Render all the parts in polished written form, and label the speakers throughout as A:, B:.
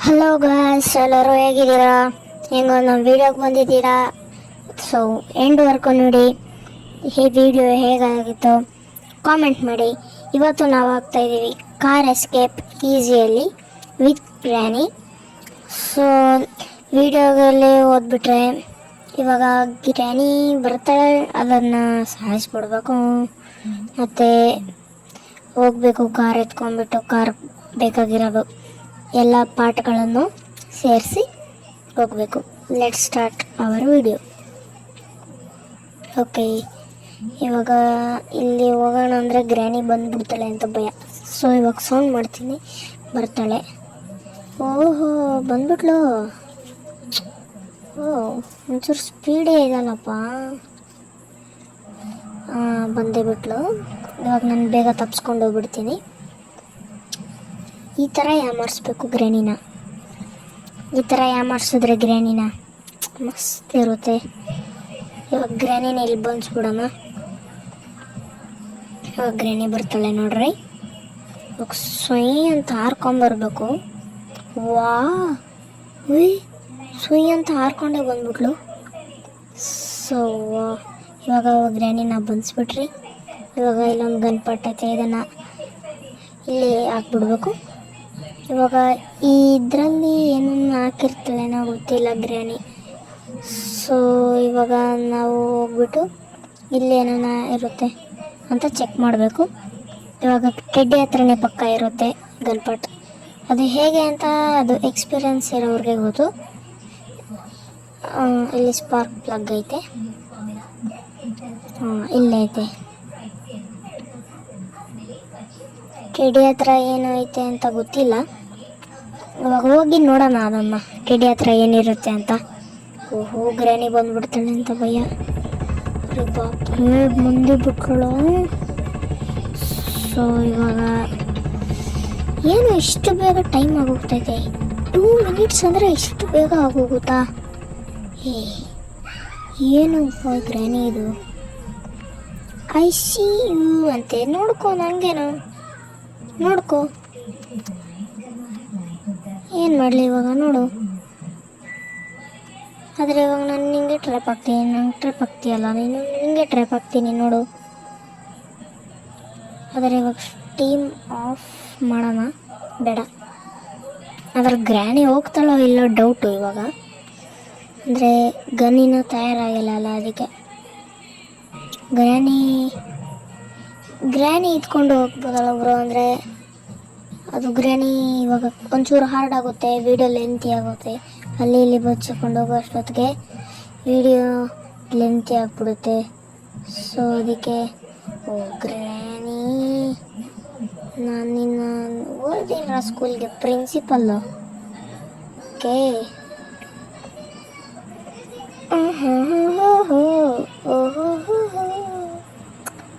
A: Hello guys, ಎಲ್ಲರೂ ಹೇಗಿದ್ದೀರಾ? ಹೆಂಗೋ ನಮ್ಮ ವೀಡಿಯೋಗೆ ಬಂದಿದ್ದೀರಾ. ಸೊ ಎಂಡ್ವರೆಗೂ ನೋಡಿ, ಈ ವಿಡಿಯೋ ಹೇಗಾಗಿತ್ತು ಕಾಮೆಂಟ್ ಮಾಡಿ. ಇವತ್ತು ನಾವು ಆಗ್ತಾಯಿದ್ದೀವಿ ಕಾರ್ ಎಸ್ಕೇಪ್ ಈಸಿಯಲ್ಲಿ ವಿತ್ ಗ್ರ್ಯಾನಿ. ಸೊ ವಿಡಿಯೋದಲ್ಲಿ ಓದ್ಬಿಟ್ರೆ ಇವಾಗ ಗ್ರ್ಯಾನಿ ಬರ್ತಾಳೆ, ಅದನ್ನು ಸಾಯಿಸ್ಬಿಡ್ಬೇಕು. ಮತ್ತು ಹೋಗಬೇಕು ಕಾರ್ ಎತ್ಕೊಂಡ್ಬಿಟ್ಟು, ಕಾರ್ ಬೇಕಾಗಿರೋದು ಎಲ್ಲ ಪಾರ್ಟ್ಗಳನ್ನು ಸೇರಿಸಿ ಹೋಗಬೇಕು. Let start hour video. Okay, ಇವಾಗ ಇಲ್ಲಿ ಹೋಗೋಣ ಅಂದರೆ ಗ್ರ್ಯಾನಿ ಬಂದುಬಿಡ್ತಾಳೆ ಅಂತ ಭಯ. ಸೊ ಇವಾಗ ಸೌಂಡ್ ಮಾಡ್ತೀನಿ, ಬರ್ತಾಳೆ. ಓಹೋ, ಬಂದ್ಬಿಟ್ಲು. ಒಂಚೂರು ಸ್ಪೀಡೇ ಇದಲ್ಲಪ್ಪ. ಬಂದೇ ಬಿಟ್ಲು. ಇವಾಗ ನಾನು ಬೇಗ ತಪ್ಪಿಸ್ಕೊಂಡು ಹೋಗ್ಬಿಡ್ತೀನಿ. ಈ ಥರ ಯಾಮಾರಿಸ್ಬೇಕು ಗ್ರ್ಯಾನಿನ. ಈ ಥರ ಯಾಮಾರಿಸಿದ್ರೆ ಗ್ರ್ಯಾನಿನ ಮಸ್ತ್ ಇರುತ್ತೆ. ಇವಾಗ ಗ್ರ್ಯಾನಿನ ಇಲ್ಲಿ ಬಂದ್ಬಿಡೋಣ. ಇವಾಗ ಗ್ರ್ಯಾನಿ ಬರ್ತಾಳೆ ನೋಡ್ರಿ. ಇವಾಗ ಸುಯ್ ಅಂತ ಹಾರ್ಕೊಂಬರ್ಬೇಕು. ವಾ, ಉಯ್ ಸುಯ್ ಅಂತ ಹಾರ್ಕೊಂಡೇ ಬಂದ್ಬಿಟ್ಲು. ಸೊ ಇವಾಗ ಗ್ರ್ಯಾನಿನ ಬಂದಿಸ್ಬಿಟ್ರಿ. ಇವಾಗ ಇಲ್ಲೊಂದು ಗನ್ಪಾಟ್ ಐತೆ, ಇದನ್ನು ಇಲ್ಲಿ ಹಾಕ್ಬಿಡ್ಬೇಕು. ಇವಾಗ ಇದರಲ್ಲಿ ಏನನ್ನು ಹಾಕಿರ್ತಾಳೆನೋ ಗೊತ್ತಿಲ್ಲ ಗ್ರ್ಯಾನಿ. ಸೊ ಇವಾಗ ನಾವು ಹೋಗ್ಬಿಟ್ಟು ಇಲ್ಲಿ ಏನನ್ನ ಇರುತ್ತೆ ಅಂತ ಚೆಕ್ ಮಾಡಬೇಕು. ಇವಾಗ ಟೆಡ್ಡಿ ಹತ್ರನೇ ಪಕ್ಕ ಇರುತ್ತೆ ಗನ್ಪಾಟ್. ಅದು ಹೇಗೆ ಅಂತ ಅದು ಎಕ್ಸ್ಪೀರಿಯನ್ಸ್ ಇರೋವ್ರಿಗೆ ಗೊತ್ತು. ಇಲ್ಲಿ ಸ್ಪಾರ್ಕ್ ಪ್ಲಗ್ ಐತೆ, ಇಲ್ಲೈತೆ. ಟೆಡ್ಡಿ ಹತ್ರ ಏನು ಐತೆ ಅಂತ ಗೊತ್ತಿಲ್ಲ. ಇವಾಗ ಹೋಗಿ ನೋಡೋಣ ಅದನ್ನು, ಟೆಡ್ಡಿ ಹತ್ರ ಏನಿರುತ್ತೆ ಅಂತ. ಓಹೋ, ಗ್ರ್ಯಾನಿ ಬಂದ್ಬಿಡ್ತಾಳೆ ಅಂತ ಭಯ. ಬಾಪ್ರೇ, ಮುಂದೆ ಬಿಟ್ಕೊಳ್ಳೋ. ಸೊ ಇವಾಗ ಏನು ಇಷ್ಟು ಬೇಗ ಟೈಮ್ ಆಗೋಗ್ತೈತೆ? 2 ಮಿನಿಟ್ಸ್ ಅಂದರೆ ಇಷ್ಟು ಬೇಗ ಆಗೋಗುತ್ತಾ? ಏನು ಗ್ರ್ಯಾನಿ ಇದು? ಐ ಸಿ ಯು ಅಂತೆ. ನೋಡ್ಕೊ, ನನಗೇನು ನೋಡ್ಕೊ. ಏನು ಮಾಡಲಿ ಇವಾಗ ನೋಡು. ಆದರೆ ಇವಾಗ ನಾನು ನಿಂಗೆ ಟ್ರ್ಯಾಪ್ ಆಗ್ತೀನಿ, ನಂಗೆ ಟ್ರ್ಯಾಪ್ ಆಗ್ತೀಯಲ್ಲ ನೀನು, ನಿಂಗೆ ಟ್ರ್ಯಾಪ್ ಆಗ್ತೀನಿ ನೋಡು. ಆದರೆ ಇವಾಗ ಟೀಮ್ ಆಫ್ ಮಾಡೋಣ ಬೇಡ. ಆದರೆ ಗ್ರ್ಯಾನಿ ಹೋಗ್ತಾಳೋ ಇಲ್ಲೋ ಡೌಟು ಇವಾಗ. ಅಂದರೆ ಗನ್ನಿನ ತಯಾರಾಗಿಲ್ಲ ಅಲ್ಲ, ಅದಕ್ಕೆ ಗ್ರ್ಯಾನಿ ಇದ್ಕೊಂಡು ಹೋಗ್ಬೋದಲ್ಲ ಬ್ರೋ. ಅಂದರೆ ಅದು ಗ್ರ್ಯಾನಿ ಇವಾಗ ಒಂಚೂರು ಹಾರ್ಡ್ ಆಗುತ್ತೆ, ವಿಡಿಯೋ ಲೆಂತಿ ಆಗುತ್ತೆ. ಅಲ್ಲಿ ಇಲ್ಲಿ ಬಚ್ಚಿಕೊಂಡು ಹೋಗೋ ಅಷ್ಟೊತ್ತಿಗೆ ವಿಡಿಯೋ ಲೆಂತಿ ಆಗಿಬಿಡುತ್ತೆ. ಸೊ ಅದಕ್ಕೆ ಗ್ರ್ಯಾನಿ, ನಾನು ನಿನ್ನ ಓದಿಲ್ಲ ಸ್ಕೂಲ್ಗೆ, principle. Okay,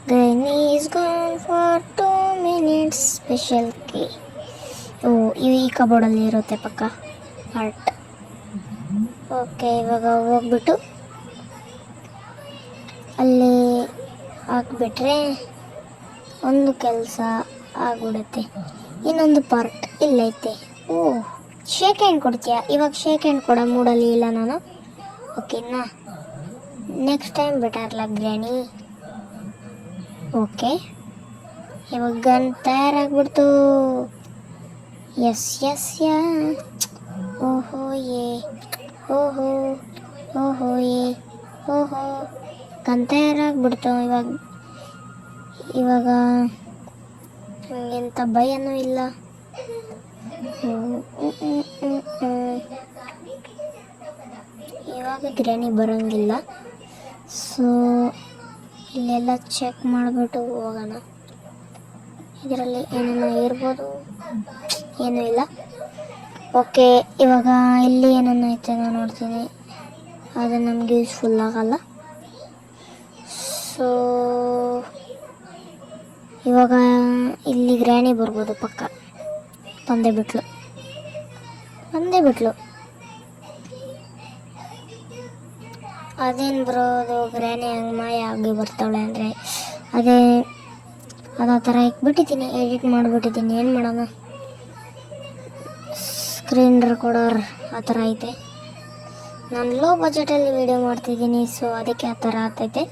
A: granny is gone for 2 minutes special key. ಈ ಕಬೋರ್ಡಲ್ಲಿ ಇರುತ್ತೆ ಪಕ್ಕ ಪಾರ್ಟ್. ಓಕೆ, ಇವಾಗ ಹೋಗ್ಬಿಟ್ಟು ಅಲ್ಲಿ ಹಾಕ್ಬಿಟ್ರೆ ಒಂದು ಕೆಲಸ ಆಗ್ಬಿಡುತ್ತೆ. ಇನ್ನೊಂದು ಪಾರ್ಟ್ ಇಲ್ಲೈತೆ. ಶೇಕ್ ಹ್ಯಾಂಡ್ ಕೊಡ್ತೀಯಾ? ಇವಾಗ ಶೇಕ್ ಹ್ಯಾಂಡ್ ಕೊಡೋ ಮೂಡಲ್ಲಿ ಇಲ್ಲ ನಾನು. ಓಕೆನಾ, ನೆಕ್ಸ್ಟ್ ಟೈಮ್ ಬೆಟರ್ಲ ಗ್ರ್ಯಾನಿ. ಓಕೆ, ಇವಾಗ ಗನ್ ತಯಾರಾಗ್ಬಿಡ್ತು. S yes yeah. ಓಹೋ ಏ, ಓಹೋ ಓಹೋ ಏ, ಓಹೋ ಗನ್ ತಯಾರಾಗ್ಬಿಡ್ತು. ಇವಾಗ ಎಂಥ ಭಯನೂ ಇಲ್ಲ. ಇವಾಗ ಗ್ರ್ಯಾನಿ ಬರೋಂಗಿಲ್ಲ. ಸೊ ಇಲ್ಲೆಲ್ಲ ಚೆಕ್ ಮಾಡಿಬಿಟ್ಟು ಹೋಗೋಣ. ಇದರಲ್ಲಿ ಏನೇನೋ ಇರ್ಬೋದು, ಏನೂ ಇಲ್ಲ. ಓಕೆ, ಇವಾಗ ಇಲ್ಲಿ ಏನೇನು ಐತೆ ನಾನು ನೋಡ್ತೀನಿ. ಅದು ನಮಗೆ ಯೂಸ್ಫುಲ್ ಆಗಲ್ಲ. ಸೊ ಇವಾಗ ಇಲ್ಲಿ ಗ್ರ್ಯಾನಿ ಬರ್ಬೋದು ಪಕ್ಕ. ಬಂದೇ ಬಿಟ್ಲು. ಅದೇನು ಬರೋದು, ಗ್ರ್ಯಾನಿ ಹಂಗೆ ಮಾಯ ಆಗಿ ಬರ್ತಾಳೆ ಅಂದರೆ ಅದೇ ಥರ ಇಕ್ಬಿಟ್ಟಿದ್ದೀನಿ, ಎಡಿಟ್ ಮಾಡಿಬಿಟ್ಟಿದ್ದೀನಿ. ಏನು ಮಾಡೋಣ, ಸ್ಕ್ರೀನ್ ರೆಕಾರ್ಡರ್ ಆ ಥರ ಐತೆ. ನಾನು ಲೋ ಬಜೆಟಲ್ಲಿ ವೀಡಿಯೋ ಮಾಡ್ತಿದ್ದೀನಿ, ಸೊ ಅದಕ್ಕೆ ಆ ಥರ ಆಗ್ತೈತೆ.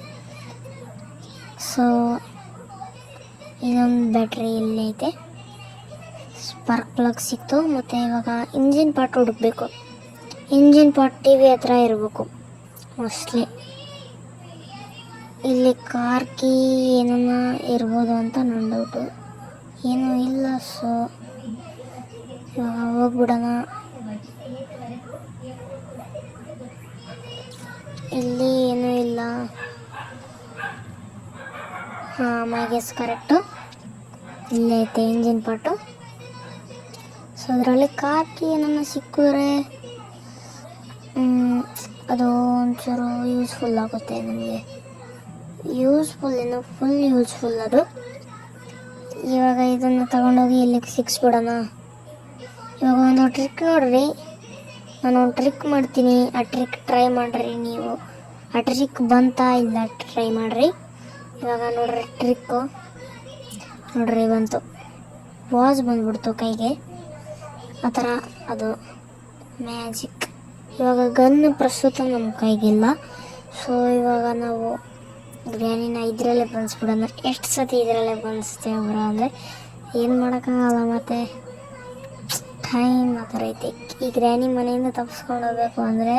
A: ಸೊ ಇದೊಂದು ಬ್ಯಾಟ್ರಿ ಇಲ್ಲಿ ಐತೆ, ಸ್ಪಾರ್ಕ್ ಪ್ಲಗ್ ಸಿಕ್ತು. ಮತ್ತು ಇವಾಗ ಇಂಜಿನ್ ಪಾರ್ಟ್ ಹುಡುಕಬೇಕು. ಇಂಜಿನ್ ಪಾರ್ಟ್ ಟಿ ವಿ ಹತ್ರ ಇರಬೇಕು ಮೋಸ್ಟ್ಲಿ. ಇಲ್ಲಿ ಕಾರ್ ಕೀ ಏನನ್ನ ಇರ್ಬೋದು ಅಂತ ನನ್ನ ಡೌಟು. ಏನೂ ಇಲ್ಲ, ಸೊ ಇವಾಗ ಹೋಗ್ಬಿಡೋಣ. ಇಲ್ಲಿ ಏನೂ ಇಲ್ಲ. ಹಾಂ, ಮೈ ಗೆಸ್ ಕರೆಕ್ಟು. ಇಲ್ಲೇ ಐತೆ ಇಂಜಿನ್ ಪಾರ್ಟು. ಸೊ ಅದರಲ್ಲಿ ಕಾರ್ ಕೀ ಏನನ್ನ ಸಿಕ್ಕಿದ್ರೆ ಅದು ಒಂಚೂರು ಯೂಸ್ಫುಲ್ ಆಗುತ್ತೆ ನಮಗೆ. ಯೂಸ್ಫುಲ್ ಏನು, ಫುಲ್ ಯೂಸ್ಫುಲ್ ಅದು. ಇವಾಗ ಇದನ್ನು ತಗೊಂಡೋಗಿ ಇಲ್ಲಿಗೆ ಸಿಕ್ಸ್ಬಿಡೋಣ. ಇವಾಗ ಒಂದು ಟ್ರಿಕ್ ನೋಡ್ರಿ, ನಾನು ಒಂದು ಟ್ರಿಕ್ ಮಾಡ್ತೀನಿ, ಆ ಟ್ರಿಕ್ ಟ್ರೈ ಮಾಡಿರಿ ನೀವು. ಆ ಟ್ರಿಕ್ ಬಂತಾ ಇಲ್ಲ ಟ್ರೈ ಮಾಡಿರಿ. ಇವಾಗ ನೋಡ್ರಿ ಟ್ರಿಕ್ಕು ನೋಡ್ರಿ, ಬಂತು, ವಾಚ್ ಬಂದ್ಬಿಡ್ತು ಕೈಗೆ, ಆ ಥರ ಅದು ಮ್ಯಾಜಿಕ್. ಇವಾಗ ಗನ್ ಪ್ರಸ್ತುತ ನಮ್ಮ ಕೈಗಿಲ್ಲ, ಸೊ ಇವಾಗ ನಾವು ಗ್ರ್ಯಾನಿನ ಇದರಲ್ಲೇ ಬಂದಿಸ್ಬಿಡೋಣ. ಎಷ್ಟು ಸತಿ ಇದರಲ್ಲೇ ಬಂದಿಸ್ತೇವೆ ಬರೋ ಅಂದರೆ ಏನು ಮಾಡೋಕ್ಕಾಗಲ್ಲ, ಮತ್ತು ಟೈಮ್ ಆ ಥರ ಐತೆ. ಈ ಗ್ರ್ಯಾನಿ ಮನೆಯಿಂದ ತಪ್ಪಿಸ್ಕೊಂಡು ಹೋಗ್ಬೇಕು ಅಂದರೆ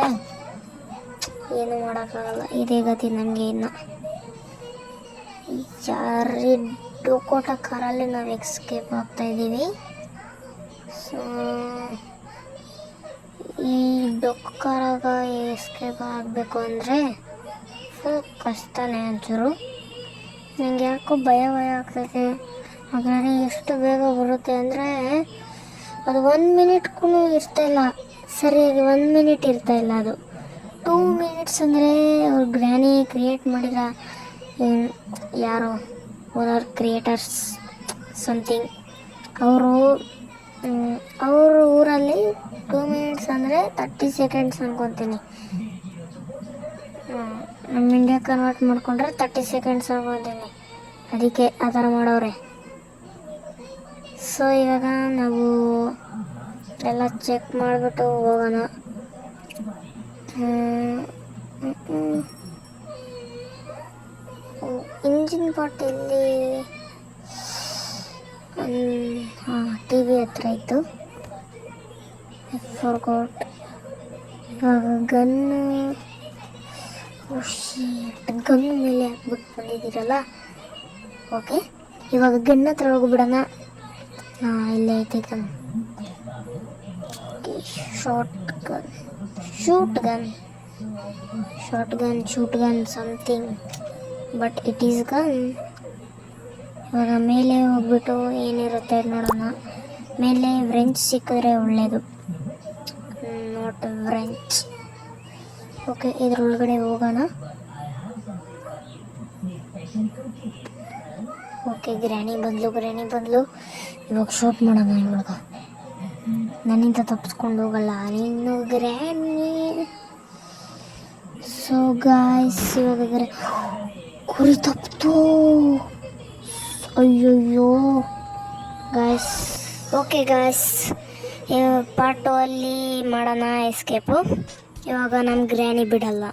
A: ಏನು ಮಾಡೋಕ್ಕಾಗಲ್ಲ. ಇದೇ ಗತಿ ನಮಗೆ. ಇನ್ನು ಯಾರಿ ಡೋಕೋಟ ಕಾರಲ್ಲಿ ನಾವು ಎಸ್ಕೇಪ್ ಆಗ್ತಾಯಿದ್ದೀವಿ. ಸೊ ಈ ಡೊಕ್ಕು ಕಾರಾಗ ಎಸ್ಕೇಪ್ ಆಗಬೇಕು ಅಂದರೆ ಫುಲ್ ಕಷ್ಟನೇ ಒಂಚೂರು. ನನಗೆ ಯಾಕೋ ಭಯ ಆಗ್ತೈತೆ. ಹಾಗಾಗಿ ಎಷ್ಟು ಬೇಗ ಬರುತ್ತೆ ಅಂದರೆ ಅದು 1 ಮಿನಿಟ್ಗೂ ಇರ್ತಾಯಿಲ್ಲ, ಸರಿಯಾಗಿ 1 ಮಿನಿಟ್ ಇರ್ತಾಯಿಲ್ಲ, ಅದು 2 ಮಿನಿಟ್ಸ್. ಅಂದರೆ ಅವ್ರು ಗ್ರ್ಯಾನಿ ಕ್ರಿಯೇಟ್ ಮಾಡಿದ ಯಾರೋ ಓನರ್ ಕ್ರಿಯೇಟರ್ಸ್ ಸಮಥಿಂಗ್, ಅವ್ರ ಊರಲ್ಲಿ 2 ಮಿನಿಟ್ಸ್ ಅಂದರೆ 30 ಸೆಕೆಂಡ್ಸ್ ಅನ್ಕೊತೀನಿ. ನಮ್ಮ ಇಂಡಿಯಾ ಕನ್ವರ್ಟ್ ಮಾಡಿಕೊಂಡ್ರೆ 30 ಸೆಕೆಂಡ್ಸ್ ಅನ್ಕೊತೀನಿ. ಅದಕ್ಕೆ ಆ ಥರ ಮಾಡೋರೆ. ಸೊ ಇವಾಗ ನಾವು ಎಲ್ಲ ಚೆಕ್ ಮಾಡಿಬಿಟ್ಟು ಹೋಗೋಣ. ಇಂಜಿನ್ ಪಾರ್ಟ್ ಇಲ್ಲಿ ಹಾಂ ಟಿ ವಿ ಹತ್ರ ಇತ್ತು. ಫಾರ್ಗಾಟ್. ಇವಾಗ ಗನ್ನು ಮೇಲೆ ಹಾಕ್ಬಿಟ್ಟು ಬಂದಿದ್ದೀರಲ್ಲ, ಓಕೆ. ಇವಾಗ ಗನ್ ಹತ್ರ ಹೋಗ್ಬಿಡೋಣ. ಹಾಂ, ಇಲ್ಲೇ ಐತೆ gun. Shoot gun something, but it is gun. ಇವಾಗ ಮೇಲೆ ಹೋಗ್ಬಿಟ್ಟು ಏನಿರುತ್ತೆ ನೋಡೋಣ. ಮೇಲೆ ವ್ರೆಂಚ್ ಸಿಕ್ಕಿದ್ರೆ ಒಳ್ಳೆಯದು, ನಾಟ್ ವ್ರೆಂಚ್. ಓಕೆ, ಇದ್ರೊಳಗಡೆ ಹೋಗೋಣ. ಓಕೆ, ಗ್ರ್ಯಾನಿ ಬಂದ್ಲು. ಇವಾಗ ಶೂಟ್ ಮಾಡೋಣ. ಇವಾಗ ನನ್ನಿಂದ ತಪ್ಪಿಸ್ಕೊಂಡು ಹೋಗಲ್ಲ ನೀನು ಗ್ರ್ಯಾನಿ. ಸೊ ಗಾಯ್ಸ್, ಇವಾಗ ಕುರಿ ತಪ್ಪಿತು. ಅಯ್ಯಯ್ಯೋ ಗಾಯ್ಸ್. ಓಕೆ ಗಾಯ್ಸ್, ಪಾರ್ಟ್ 2 ಅಲ್ಲಿ ಮಾಡೋಣ ಎಸ್ಕೇಪು. ಇವಾಗ ನಮ್ಮ ಗ್ರ್ಯಾನಿ ಬಿಡಲ್ಲ.